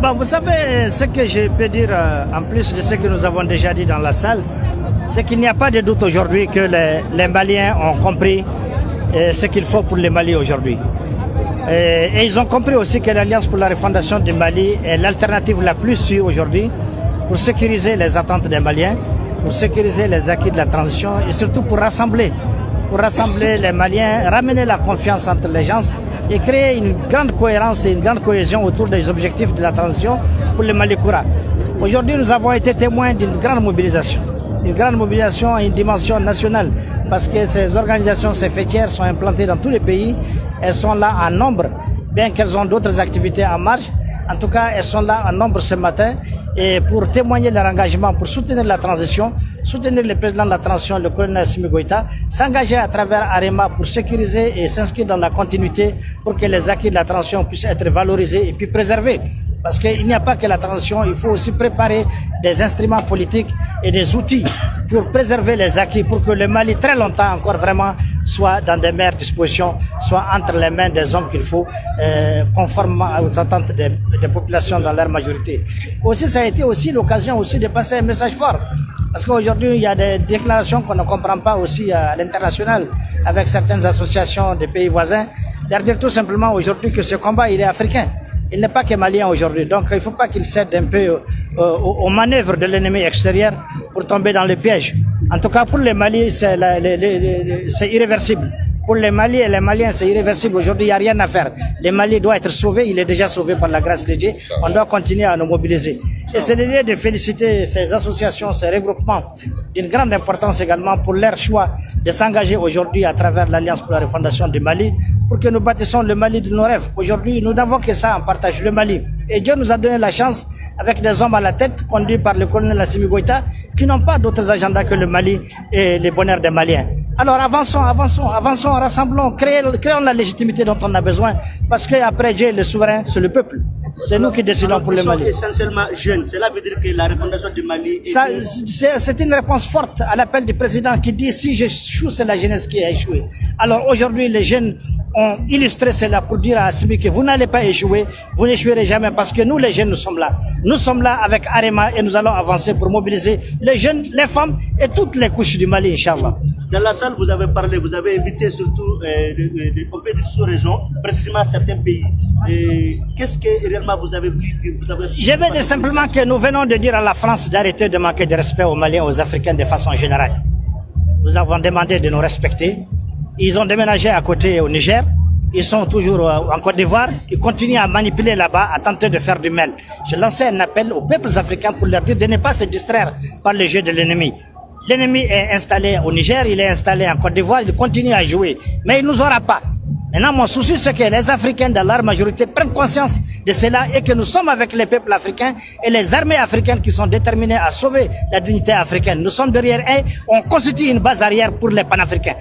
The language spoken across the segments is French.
Bon, vous savez, ce que je peux dire en plus de ce que nous avons déjà dit dans la salle, c'est qu'il n'y a pas de doute aujourd'hui que les Maliens ont compris ce qu'il faut pour le Mali aujourd'hui. Et ils ont compris aussi que l'Alliance pour la refondation du Mali est l'alternative la plus sûre aujourd'hui pour sécuriser les attentes des Maliens, pour sécuriser les acquis de la transition et surtout pour rassembler les Maliens, ramener la confiance entre les gens et créer une grande cohérence et une grande cohésion autour des objectifs de la transition pour le Mali Koura. Aujourd'hui, nous avons été témoins d'une grande mobilisation à une dimension nationale, parce que ces organisations, ces fêtières sont implantées dans tous les pays. Elles sont là en nombre, bien qu'elles ont d'autres activités en marche. En tout cas, elles sont là en nombre ce matin et pour témoigner de leur engagement, pour soutenir la transition, soutenir le président de la transition, le colonel Assimi Goïta, s'engager à travers Arema pour sécuriser et s'inscrire dans la continuité pour que les acquis de la transition puissent être valorisés et puis préservés. Parce qu'il n'y a pas que la transition, il faut aussi préparer des instruments politiques et des outils pour préserver les acquis, pour que le Mali, très longtemps encore vraiment, soit dans des meilleures dispositions, soit entre les mains des hommes qu'il faut, conformément aux attentes des populations dans leur majorité. Aussi, ça a été aussi l'occasion aussi de passer un message fort. Parce qu'aujourd'hui, il y a des déclarations qu'on ne comprend pas aussi à l'international avec certaines associations des pays voisins. Leur dire tout simplement aujourd'hui que ce combat, il est africain. Il n'est pas que malien aujourd'hui, donc il ne faut pas qu'il cède un peu aux manœuvres de l'ennemi extérieur pour tomber dans le piège. En tout cas, pour les Mali, c'est irréversible. Pour les Mali et les Maliens, c'est irréversible. Aujourd'hui, il n'y a rien à faire. Le Mali doit être sauvé, il est déjà sauvé par la grâce de Dieu. On doit continuer à nous mobiliser. Et c'est l'idée de féliciter ces associations, ces regroupements, d'une grande importance également pour leur choix de s'engager aujourd'hui à travers l'Alliance pour la refondation du Mali, pour que nous bâtissons le Mali de nos rêves. Aujourd'hui, nous n'avons que ça en partage, le Mali. Et Dieu nous a donné la chance, avec des hommes à la tête, conduits par le colonel Assimi Goïta, qui n'ont pas d'autres agendas que le Mali et le bonheur des Maliens. Alors avançons, rassemblons, créons la légitimité dont on a besoin, parce qu'après Dieu, le souverain, c'est le peuple. C'est nous qui décidons pour le Mali. Ils sont essentiellement jeunes. Cela veut dire que la refondation du Mali... C'est une réponse forte à l'appel du président qui dit si j'échoue, c'est la jeunesse qui a échoué. Alors aujourd'hui, les jeunes ont illustré cela pour dire à Assimi que vous n'allez pas échouer, vous n'échouerez jamais parce que nous, les jeunes, nous sommes là. Nous sommes là avec Arema et nous allons avancer pour mobiliser les jeunes, les femmes et toutes les couches du Mali, Inch'Allah. Dans la salle, vous avez parlé, vous avez invité surtout des compétitions sous-régions, précisément certains pays. Qu'est-ce que réellement vous avez voulu dire? Je vais dire simplement que nous venons de dire à la France d'arrêter de manquer de respect aux Maliens, aux Africains de façon générale. Nous avons demandé de nous respecter. Ils ont déménagé à côté au Niger. Ils sont toujours en Côte d'Ivoire. Ils continuent à manipuler là-bas, à tenter de faire du mal. Je lançais un appel aux peuples africains pour leur dire de ne pas se distraire par le jeu de l'ennemi. L'ennemi est installé au Niger, il est installé en Côte d'Ivoire, il continue à jouer. Mais il ne nous aura pas. Maintenant, mon souci, c'est que les Africains, dans leur majorité, prennent conscience de cela et que nous sommes avec les peuples africains et les armées africaines qui sont déterminées à sauver la dignité africaine. Nous sommes derrière eux, on constitue une base arrière pour les panafricains.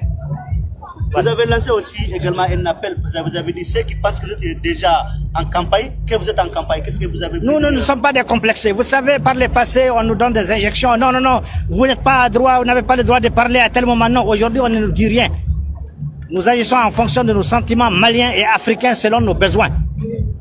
Vous avez lancé aussi également un appel, vous avez dit ceux qui pensent que vous êtes déjà en campagne, que vous êtes en campagne, qu'est-ce que vous avez dit? Nous ne sommes pas décomplexés. Vous savez, par le passé, on nous donne des injections. Non, vous n'êtes pas à droit, vous n'avez pas le droit de parler à tel moment. Non, aujourd'hui, on ne nous dit rien. Nous agissons en fonction de nos sentiments maliens et africains selon nos besoins.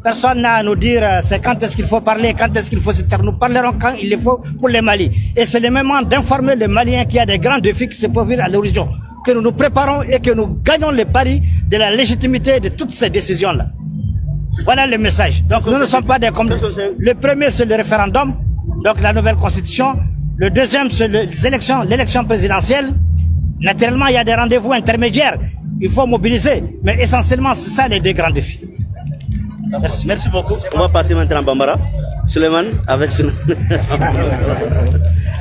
Personne n'a à nous dire c'est quand est-ce qu'il faut parler, quand est-ce qu'il faut se taire. Nous parlerons quand il le faut pour le Mali. Et c'est le moment d'informer les Maliens qu'il y a des grands défis qui se profilent à l'horizon, que nous nous préparons et que nous gagnons le pari de la légitimité de toutes ces décisions-là. Voilà le message. Donc nous ne sommes pas des complexés. Le premier, c'est le référendum, donc la nouvelle constitution. Le deuxième, c'est l'élection présidentielle. Naturellement, il y a des rendez-vous intermédiaires. Il faut mobiliser. Mais essentiellement, c'est ça les deux grands défis. Merci. Merci beaucoup. On va passer maintenant à Bambara. Suleiman, avec Suleiman.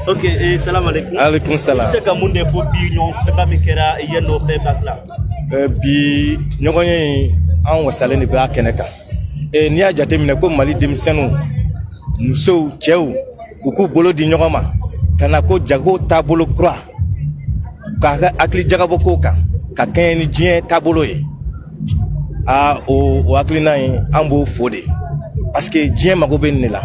Ok, salam alaikum. Alaikum salam. C'est comme on est faux bignon, c'est pas Mikera et Yeno fait bac là. Bi ñogoñe an wasale ni ba keneka. Ni a jate mine ko Mali demisenu muso cɛw u k'u bolo di ɲɔgɔn ma kana ko jago taabolo kura ka hakili jagabɔ ko kan ka kɛɲɛ ni diɲɛ taabolo ye. O hakilina ye an b'o fo de parce que diɲɛ mago bɛ nin de la.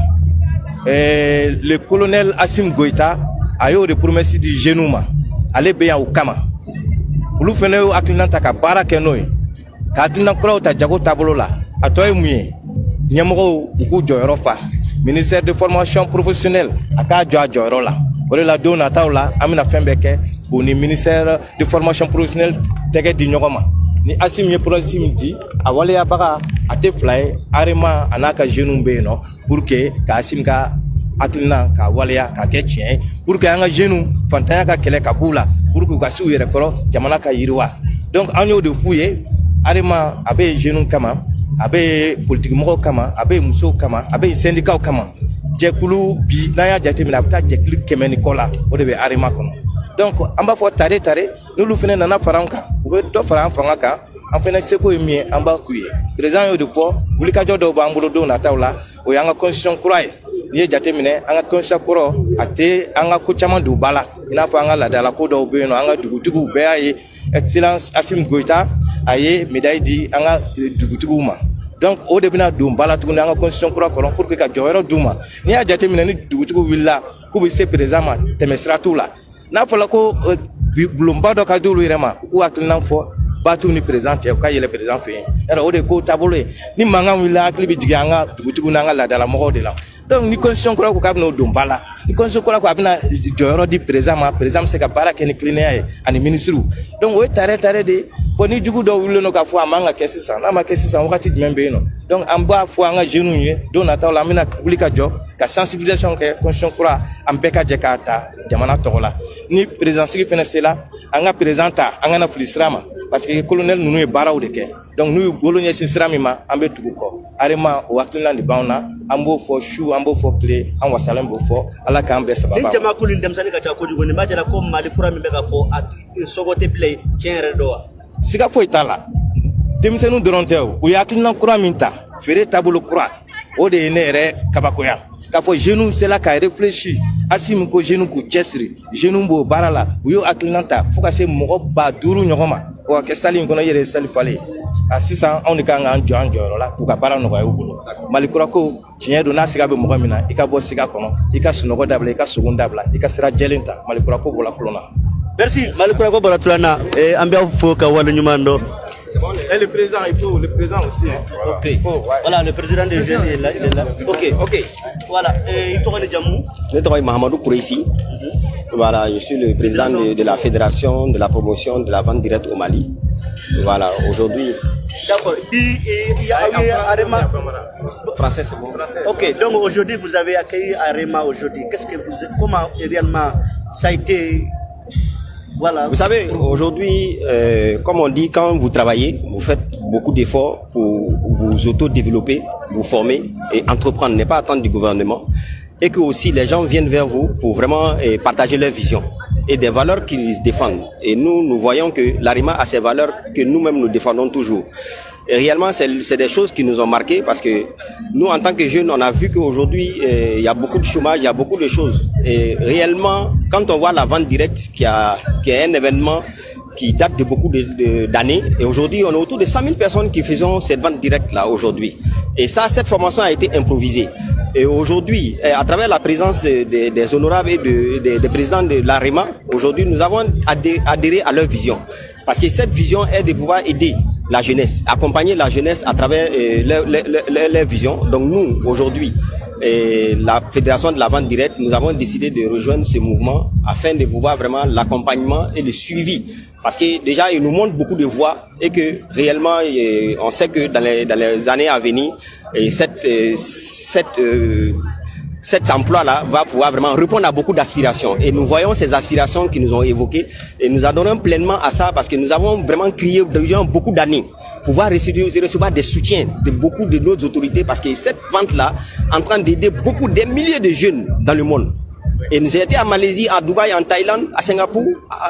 Le colonel Assimi Goïta a eu des promesses de jeunes ma ale bɛ yan o kama olu fana y'o hakilina ta ka baara kɛ n'o ye ka hakilina kuraw ta jago taabolo la a tɔ ye mun ye ɲɛmɔgɔw u k'u jɔyɔrɔ fa ministère de formation professionnelle a k'a jɔ a jɔyɔrɔ la. O de la don nataw la an bɛna fɛn bɛɛ kɛ o ni ministère de formation professionnelle tɛgɛ di ɲɔgɔn ma. Ni Asim ye promesse min di a waleyabaga a tɛ fila ye Arema a n'a ka jeunes bɛ yen nɔ pour que ka Asim ka hakilina ka waleya ka kɛ tiɲɛ ye pour que an ka jeunes fantanya ka kɛlɛ ka b'u la pour que u ka se u yɛrɛ kɔrɔ jamana ka yiriwa. Donc an y'o de f'u ye Arema a bɛ jeunes kama a bɛ politique mɔgɔw kama a bɛ musow kama a bɛ syndicats kama. Jɛkulu bi n'an y'a jateminɛ a bɛ taa jɛkulu 100 ni kɔ la o de bɛ Arema kɔnɔ. Donc an b'a fɔ tare tare n'olu fana nana fara an kan u bɛ dɔ fara an fanga kan an fana seko ye min ye an b'a k'u ye. Président y'o de fɔ wulikajɔ dɔw b'an bolo don nataw la o y'an ka constitution kura ye. N'i ye jateminɛ an ka constitution kɔrɔ a tɛ an ka ko caman don ba la i n'a fɔ an ka laadala ko dɔw bɛ yen nɔ an ka dugutigiw bɛɛ y'a ye excellence Assimi Goïta a ye médaille di an ka dugutigiw ma. Donc o de bɛna don ba la tuguni an ka constitution kura kɔnɔ pour que ka jɔyɔrɔ d'u ma. N'i y'a jateminɛ ni dugutigiw wulila k'u bɛ se président ma tɛmɛsira t'u la. N'a fɔra ko bulonba dɔ ka di olu yɛrɛ ma u k'u hakilina fɔ batu ni président cɛ u ka yɛlɛ président fɛ yen. Yɔrɔ o de ko taabolo ye ni mankan wulila hakili bɛ jigin an ka dugutigiw n'an ka laadalamɔgɔw de la. Donc ni constitution kura ko k'a bɛna o don ba la ni constitution kura ko a bɛna jɔyɔrɔ di président ma président bɛ se ka baara kɛ ni tilennenya ye ani ministres. Donc o ye tare tare de bon ni jugu dɔw wulilen don k'a fɔ a man ka kɛ sisan n'a ma kɛ sisan wagati jumɛn bɛ yen nɔ. Donc an b'a fɔ an ka jeunes ye don nataw la an bɛna wuli ka jɔ ka sensibilisation kɛ constitution kura an bɛɛ ka jɛ k'a ta jamana tɔgɔ la. Ni président sigi fana sera an ka président ta an kana fili sira ma parce que colonel ninnu ye baaraw de kɛ. Donc n'u y'u bolo ɲɛsin sira min ma an bɛ tugu kɔ. Arema o hakilina de b'anw na an b'o fɔ su an b'o fɔ tile an wasalen b'o fɔ ala k'an bɛɛ sababa. Ni jamakulu ni denmisɛnnin ka ca kojugu nin b'a jira ko Mali kura min bɛ ka fɔ a sɔgɔ tɛ bilen tiɲɛ yɛrɛ dɔ wa. Siga foyi t'a la denmisɛnninw dɔrɔn tɛ o u ye hakilina kura min ta feere taabolo kura o de ye ne yɛrɛ kabakoya k'a fɔ jeunes sera ka réfléchir Assimi ko jeunes k'u cɛsiri jeunes b'o baara la u y'o hakilina ta fo ka se mɔgɔ 5000 ɲɔgɔn ma o ka kɛ salle in kɔnɔ i yɛrɛ ye salle falen a sisan anw de kan k'an jɔ an jɔyɔrɔ la k'u ka baara nɔgɔya u bolo. Mali kura ko tiɲɛ don n'a siga bɛ mɔgɔ min na i ka bɔ siga kɔnɔ i ka sunɔgɔ dabila i ka sogo dabila i ka sira jɛlen ta Mali kura ko bɔra tulon na. Merci Mali kura ko bɔra tulon na an bɛ fo ka wale ɲuman dɔn. Et le président, il faut le président aussi. Hein. Voilà. Ok. Voilà, le président des jeunes est là. Ok. Voilà. Il t'aura déjà mou. Je suis Mahamadou Koureissi. Voilà, je suis le président de la fédération de la promotion de la vente directe au Mali. Voilà, aujourd'hui. D'accord. Il y a Arema. Français, c'est bon. Ok. Donc aujourd'hui, vous avez accueilli Arema aujourd'hui. Comment réellement ça a été? Voilà. Vous savez, aujourd'hui, comme on dit, quand vous travaillez, vous faites beaucoup d'efforts pour vous auto-développer, vous former et entreprendre, ne pas attendre du gouvernement. Et que aussi les gens viennent vers vous pour vraiment partager leur vision et des valeurs qu'ils défendent. Et nous voyons que l'Arema a ces valeurs que nous-mêmes nous défendons toujours. Et réellement, c'est des choses qui nous ont marqués parce que nous, en tant que jeunes, on a vu qu'aujourd'hui, il y a beaucoup de chômage, il y a beaucoup de choses. Et réellement, quand on voit la vente directe, qui est un événement qui date de beaucoup d'années, et aujourd'hui, on a autour de 100 000 personnes qui font cette vente directe-là aujourd'hui. Et ça, cette formation a été improvisée. Et aujourd'hui, à travers la présence des honorables et des présidents de l'AREMA, aujourd'hui, nous avons adhéré à leur vision. Parce que cette vision est de pouvoir aider la jeunesse, accompagner la jeunesse à travers leur vision. Donc nous, aujourd'hui, la Fédération de la vente directe, nous avons décidé de rejoindre ce mouvement afin de pouvoir vraiment l'accompagnement et le suivi. Parce que déjà, il nous montre beaucoup de voies et que réellement, on sait que dans les années à venir, cet emploi-là va pouvoir vraiment répondre à beaucoup d'aspirations. Et nous voyons ces aspirations qui nous ont évoquées et nous adhérons pleinement à ça parce que nous avons vraiment crié durant beaucoup d'années pouvoir recevoir des soutiens de beaucoup de nos autorités parce que cette vente-là est en train d'aider beaucoup, des milliers de jeunes dans le monde. Et nous avons été à Malaisie, à Dubaï, en Thaïlande, à Singapour,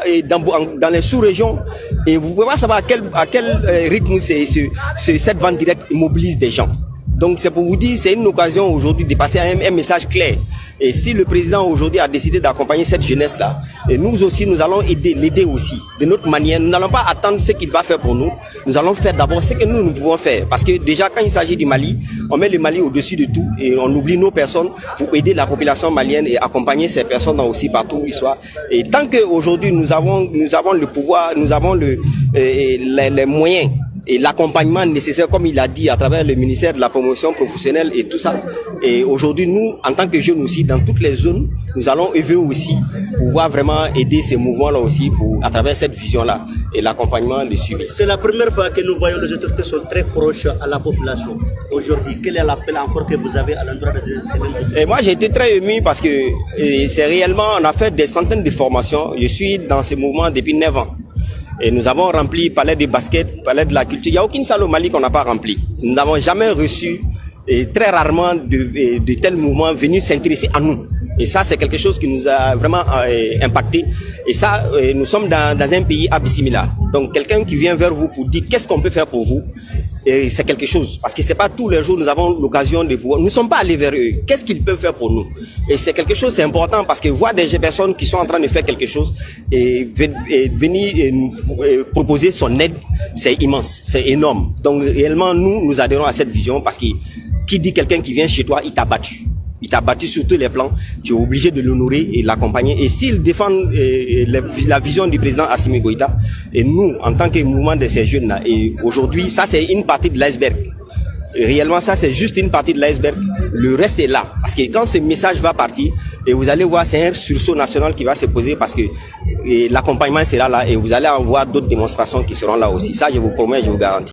et dans les sous-régions. Et vous pouvez pas savoir à quel rythme cette vente directe mobilise des gens. Donc c'est pour vous dire, c'est une occasion aujourd'hui de passer un message clair. Et si le président aujourd'hui a décidé d'accompagner cette jeunesse-là, et nous aussi, nous allons l'aider aussi, de notre manière. Nous n'allons pas attendre ce qu'il va faire pour nous. Nous allons faire d'abord ce que nous pouvons faire. Parce que déjà, quand il s'agit du Mali, on met le Mali au-dessus de tout et on oublie nos personnes pour aider la population malienne et accompagner ces personnes aussi partout où ils soient. Et tant qu'aujourd'hui, nous avons le pouvoir, nous avons les moyens et l'accompagnement nécessaire, comme il a dit, à travers le ministère de la promotion professionnelle et tout ça. Et aujourd'hui, nous, en tant que jeunes aussi, dans toutes les zones, nous allons œuvrer aussi pour pouvoir vraiment aider ces mouvements-là aussi à travers cette vision-là et l'accompagnement, le suivi. C'est la première fois que nous voyons les autorités sont très proches à la population. Aujourd'hui, quel est l'appel encore que vous avez à l'endroit de ces autorités? Et moi, j'ai été très ému parce que c'est réellement, on a fait des centaines de formations. Je suis dans ce mouvement depuis 9 ans. Et nous avons rempli palais de basket, palais de la culture. Il n'y a aucune salle au Mali qu'on n'a pas rempli. Nous n'avons jamais reçu, et très rarement, de tels mouvements venus s'intéresser à nous. Et ça, c'est quelque chose qui nous a vraiment impacté. Et ça, nous sommes dans un pays abyssimila. Donc, quelqu'un qui vient vers vous pour dire qu'est-ce qu'on peut faire pour vous, et c'est quelque chose. Parce que c'est pas tous les jours nous avons l'occasion de pouvoir. Nous ne sommes pas allés vers eux. Qu'est-ce qu'ils peuvent faire pour nous? Et c'est quelque chose, c'est important parce que voir des personnes qui sont en train de faire quelque chose et venir nous proposer son aide, c'est immense, c'est énorme. Donc, réellement, nous adhérons à cette vision parce que qui dit quelqu'un qui vient chez toi, il t'a battu. Il t'a battu sur tous les plans, tu es obligé de l'honorer et l'accompagner. Et s'il défend la vision du président Assimi Goïta, et nous, en tant que mouvement de ces jeunes-là, et aujourd'hui, ça c'est une partie de l'iceberg. Réellement, ça c'est juste une partie de l'iceberg. Le reste est là. Parce que quand ce message va partir, et vous allez voir, c'est un sursaut national qui va se poser parce que l'accompagnement sera là et vous allez en voir d'autres démonstrations qui seront là aussi. Ça, je vous promets, je vous garantis.